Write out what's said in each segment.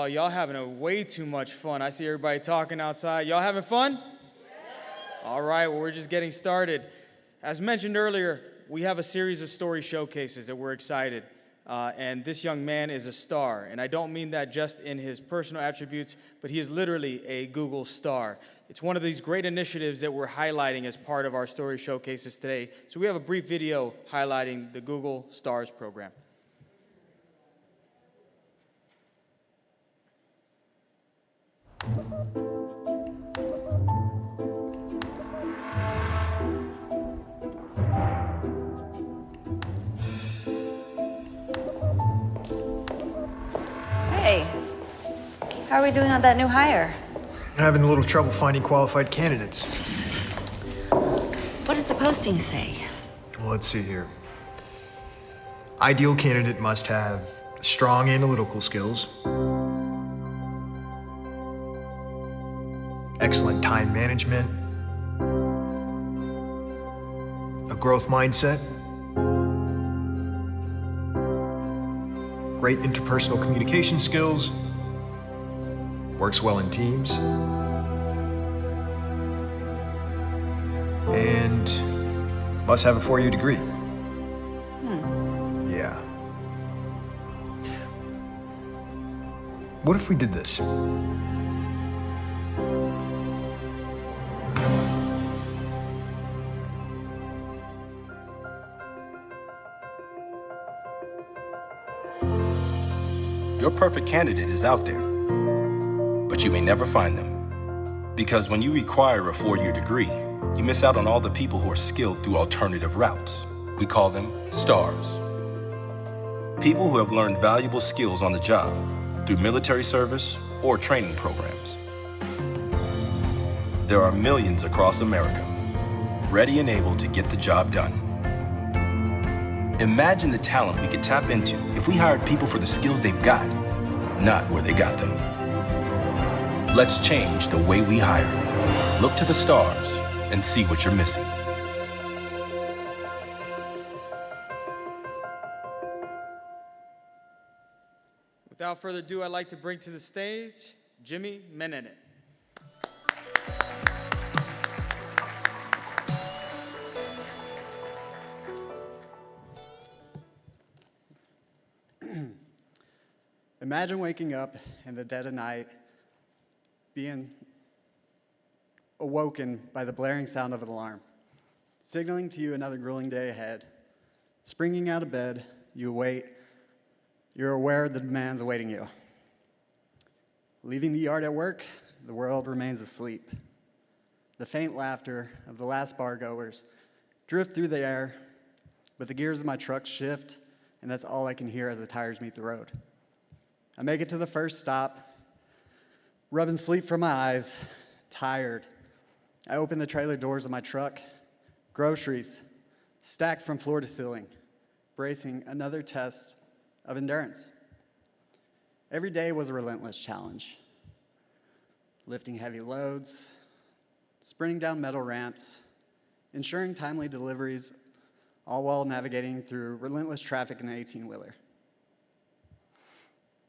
Oh, y'all having a way too much fun. I see everybody talking outside. Y'all having fun? All right, well, we're just getting started. As mentioned earlier, we have a series of story showcases that we're excited. And this young man is a star. And I don't mean that just in his personal attributes, but he is literally a Google star. It's one of these great initiatives that we're highlighting as part of our story showcases today. So we have a brief video highlighting the Google Stars program. Hey, how are we doing on that new hire? I'm having a little trouble finding qualified candidates. What does the posting say? Well, let's see here. Ideal candidate must have strong analytical skills, excellent time management, a growth mindset, great interpersonal communication skills, works well in teams, and must have a 4-year degree. Yeah. What if we did this? Your perfect candidate is out there, but you may never find them. Because when you require a 4-year degree, you miss out on all the people who are skilled through alternative routes. We call them stars. People who have learned valuable skills on the job through military service or training programs. There are millions across America, ready and able to get the job done. Imagine the talent we could tap into if we hired people for the skills they've got, not where they got them. Let's change the way we hire. Look to the stars and see what you're missing. Without further ado, I'd like to bring to the stage Jimmy Minhinnett. Imagine waking up in the dead of night, being awoken by the blaring sound of an alarm, signaling to you another grueling day ahead. Springing out of bed, you await. You're aware of the demands awaiting you. Leaving the yard at work, the world remains asleep. The faint laughter of the last bar-goers drift through the air, but the gears of my truck shift, and that's all I can hear as the tires meet the road. I make it to the first stop, rubbing sleep from my eyes, tired. I open the trailer doors of my truck, groceries stacked from floor to ceiling, bracing another test of endurance. Every day was a relentless challenge. Lifting heavy loads, sprinting down metal ramps, ensuring timely deliveries, all while navigating through relentless traffic in an 18-wheeler.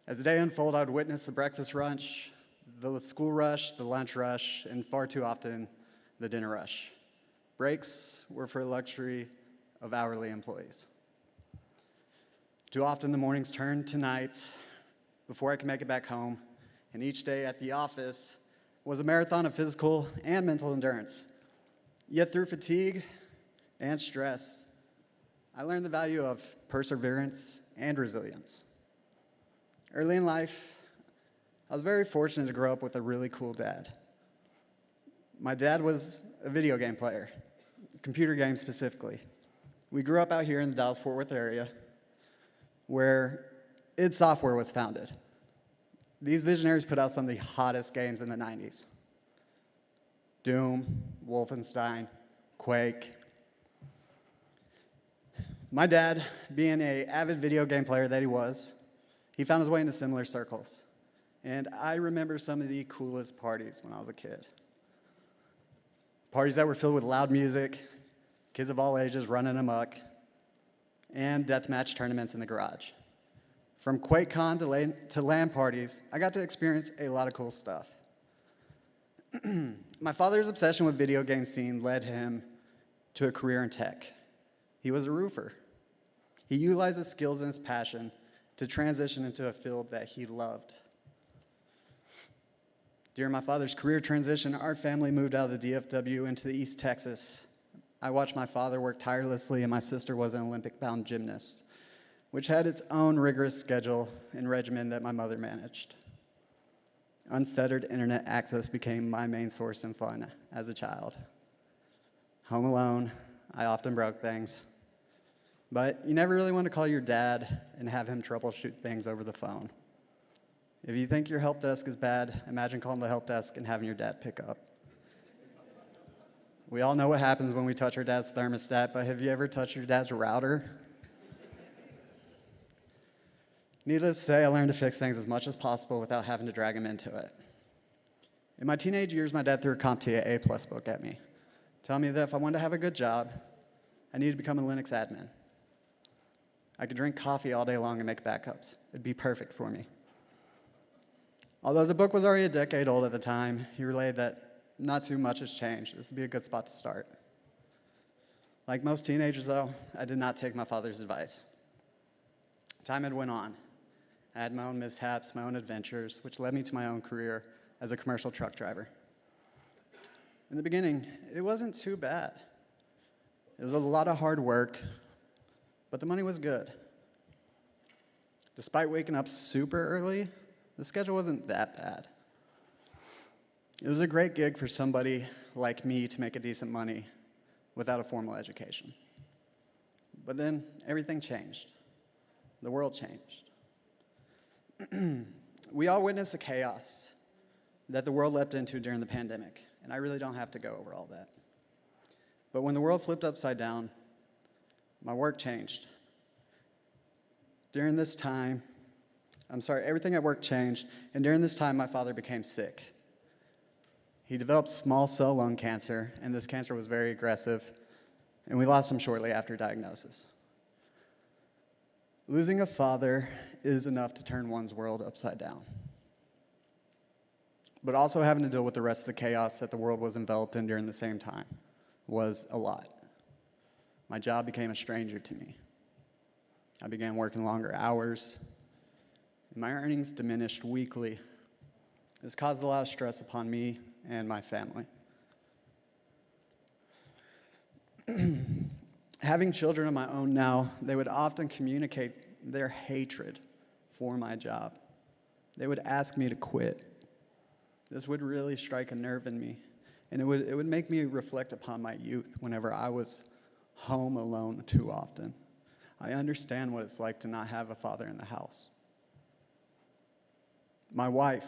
As the day unfolded, I would witness the breakfast rush, the school rush, the lunch rush, and far too often, the dinner rush. Breaks were for the luxury of hourly employees. Too often, the mornings turned to nights before I could make it back home, and each day at the office was a marathon of physical and mental endurance. Yet through fatigue and stress, I learned the value of perseverance and resilience. Early in life, I was very fortunate to grow up with a really cool dad. My dad was a video game player, computer games specifically. We grew up out here in the Dallas-Fort Worth area where id Software was founded. These visionaries put out some of the hottest games in the 90s. Doom, Wolfenstein, Quake. My dad, being an avid video game player that he was, he found his way into similar circles. And I remember some of the coolest parties when I was a kid. Parties that were filled with loud music, kids of all ages running amok, and deathmatch tournaments in the garage. From QuakeCon to LAN parties, I got to experience a lot of cool stuff. My father's obsession with video game scene led him to a career in tech. He was a roofer. He utilized his skills and his passion to transition into a field that he loved. During my father's career transition, our family moved out of the DFW into the East Texas. I watched my father work tirelessly, and my sister was an Olympic-bound gymnast, which had its own rigorous schedule and regimen that my mother managed. Unfettered internet access became my main source of fun as a child. Home alone, I often broke things. But you never really want to call your dad and have him troubleshoot things over the phone. If you think your help desk is bad, imagine calling the help desk and having your dad pick up. We all know what happens when we touch our dad's thermostat, but have you ever touched your dad's router? Needless to say, I learned to fix things as much as possible without having to drag him into it. In my teenage years, my dad threw a CompTIA A+ book at me, telling me that if I wanted to have a good job, I needed to become a Linux admin. I could drink coffee all day long and make backups. It'd be perfect for me. Although the book was already a decade old at the time, he relayed that not too much has changed. This would be a good spot to start. Like most teenagers, though, I did not take my father's advice. Time had went on. I had my own mishaps, my own adventures, which led me to my own career as a commercial truck driver. In the beginning, it wasn't too bad. It was a lot of hard work, but the money was good. Despite waking up super early, the schedule wasn't that bad. It was a great gig for somebody like me to make a decent money without a formal education. But then everything changed. The world changed. We all witnessed the chaos that the world leapt into during the pandemic, and I really don't have to go over all that. But when the world flipped upside down, my work changed. Everything at work changed, and during this time, my father became sick. He developed small cell lung cancer, and this cancer was very aggressive, and we lost him shortly after diagnosis. Losing a father is enough to turn one's world upside down. But also having to deal with the rest of the chaos that the world was enveloped in during the same time was a lot. My job became a stranger to me. I began working longer hours, and my earnings diminished weekly. This caused a lot of stress upon me and my family. Having children of my own now, they would often communicate their hatred for my job. They would ask me to quit. This would really strike a nerve in me, and it would make me reflect upon my youth whenever I was home alone too often. I understand what it's like to not have a father in the house. My wife,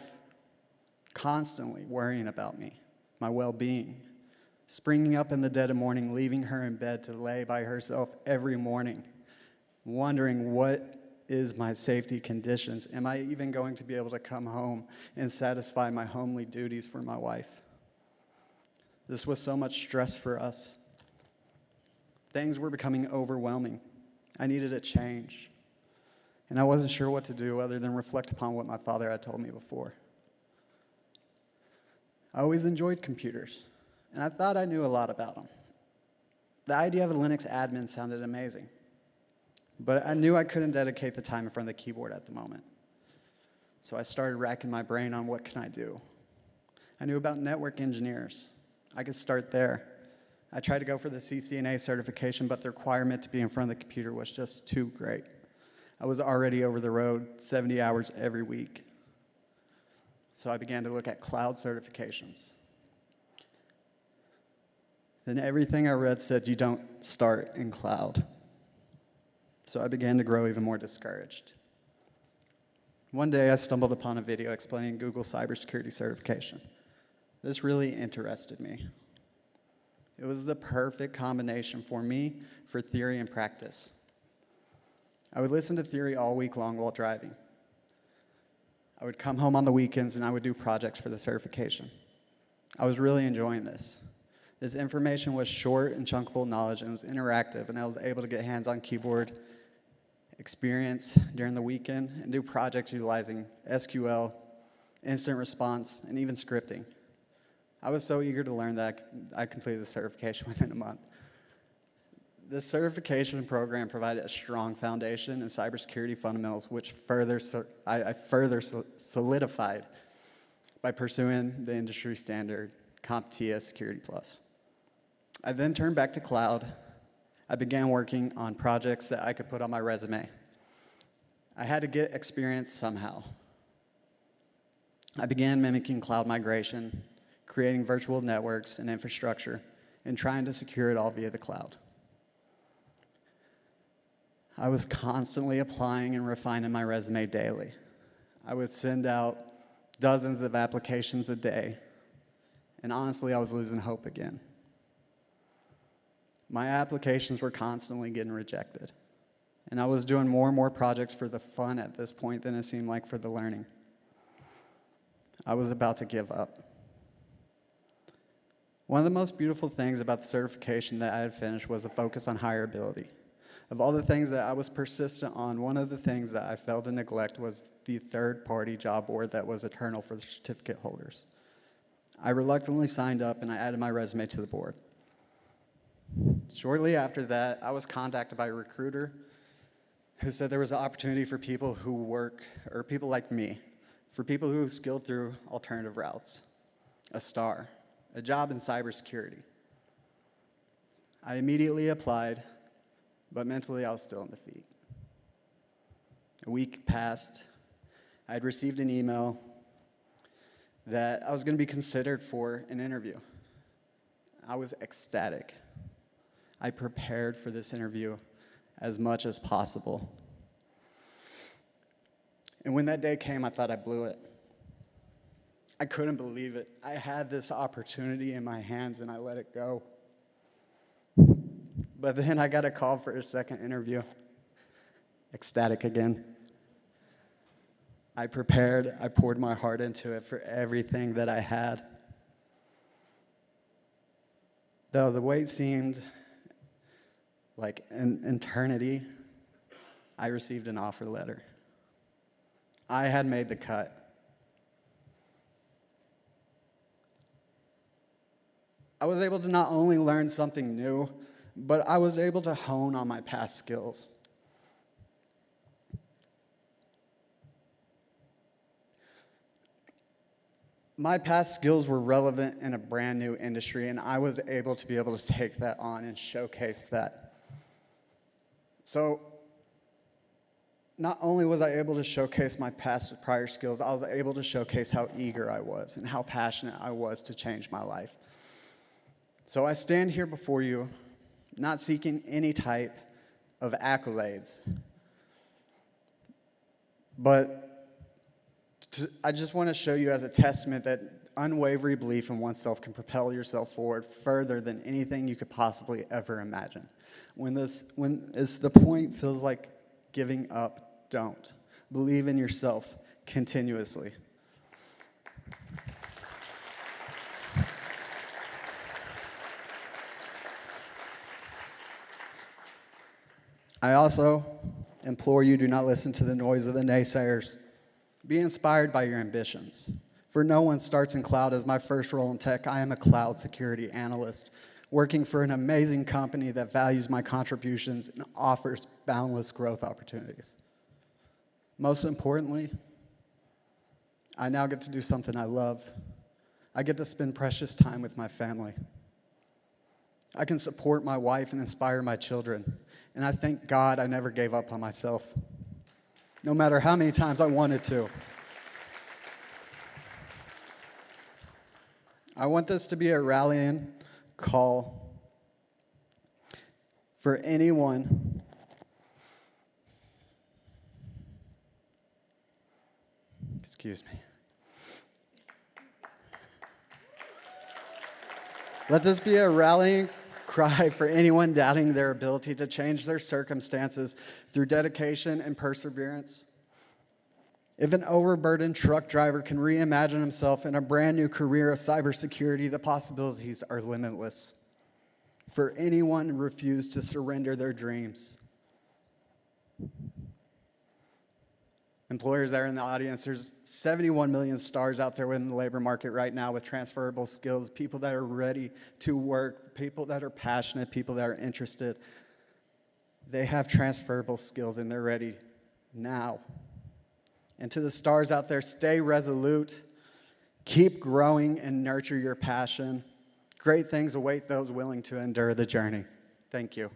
constantly worrying about me, my well-being, springing up in the dead of morning, leaving her in bed to lay by herself every morning, wondering what is my safety conditions? Am I even going to be able to come home and satisfy my homely duties for my wife? This was so much stress for us. Things were becoming overwhelming. I needed a change. And I wasn't sure what to do other than reflect upon what my father had told me before. I always enjoyed computers, and I thought I knew a lot about them. The idea of a Linux admin sounded amazing, but I knew I couldn't dedicate the time in front of the keyboard at the moment. So I started racking my brain on what can I do. I knew about network engineers. I could start there. I tried to go for the CCNA certification, but the requirement to be in front of the computer was just too great. I was already over the road 70 hours every week. So I began to look at cloud certifications. Then everything I read said you don't start in cloud. So I began to grow even more discouraged. One day I stumbled upon a video explaining Google cybersecurity certification. This really interested me. It was the perfect combination for me for theory and practice. I would listen to theory all week long while driving. I would come home on the weekends and I would do projects for the certification. I was really enjoying this. This information was short and chunkable knowledge and was interactive, and I was able to get hands on keyboard experience during the weekend, and do projects utilizing SQL, instant response, and even scripting. I was so eager to learn that I completed the certification within a month. This certification program provided a strong foundation in cybersecurity fundamentals, which I further solidified by pursuing the industry standard CompTIA Security Plus. I then turned back to cloud. I began working on projects that I could put on my resume. I had to get experience somehow. I began mimicking cloud migration, creating virtual networks and infrastructure, and trying to secure it all via the cloud. I was constantly applying and refining my resume daily. I would send out dozens of applications a day, and honestly, I was losing hope again. My applications were constantly getting rejected, and I was doing more and more projects for the fun at this point than it seemed like for the learning. I was about to give up. One of the most beautiful things about the certification that I had finished was the focus on hireability. Of all the things that I was persistent on, one of the things that I failed to neglect was the third-party job board that was eternal for the certificate holders. I reluctantly signed up and I added my resume to the board. Shortly after that, I was contacted by a recruiter who said there was an opportunity for people who work, or people like me, for people who skilled through alternative routes, a STAR, a job in cybersecurity. I immediately applied, but mentally I was still in defeat. A week passed. I had received an email that I was going to be considered for an interview. I was ecstatic. I prepared for this interview as much as possible. And when that day came, I thought I blew it. I couldn't believe it. I had this opportunity in my hands and I let it go. But then I got a call for a second interview. Ecstatic again. I prepared, I poured my heart into it for everything that I had. Though the wait seemed like an eternity, I received an offer letter. I had made the cut. I was able to not only learn something new, but I was able to hone on my past skills. My past skills were relevant in a brand new industry, and I was able to take that on and showcase that. So, not only was I able to showcase my prior skills, I was able to showcase how eager I was and how passionate I was to change my life. So I stand here before you, not seeking any type of accolades, but I just want to show you as a testament that unwavering belief in oneself can propel yourself forward further than anything you could possibly ever imagine. When the point feels like giving up, don't. Believe in yourself continuously. I also implore you, do not listen to the noise of the naysayers. Be inspired by your ambitions. For no one starts in cloud. As my first role in tech, I am a cloud security analyst, working for an amazing company that values my contributions and offers boundless growth opportunities. Most importantly, I now get to do something I love. I get to spend precious time with my family. I can support my wife and inspire my children. And I thank God I never gave up on myself, no matter how many times I wanted to. I want this to be a rallying call for anyone excuse me. Let this be a rallying cry for anyone doubting their ability to change their circumstances through dedication and perseverance. If an overburdened truck driver can reimagine himself in a brand new career of cybersecurity, the possibilities are limitless. For anyone who refused to surrender their dreams, Employers that are in the audience, there's 71 million stars out there within the labor market right now with transferable skills, people that are ready to work, people that are passionate, people that are interested. They have transferable skills and they're ready now. And to the stars out there, stay resolute, keep growing and nurture your passion. Great things await those willing to endure the journey. Thank you.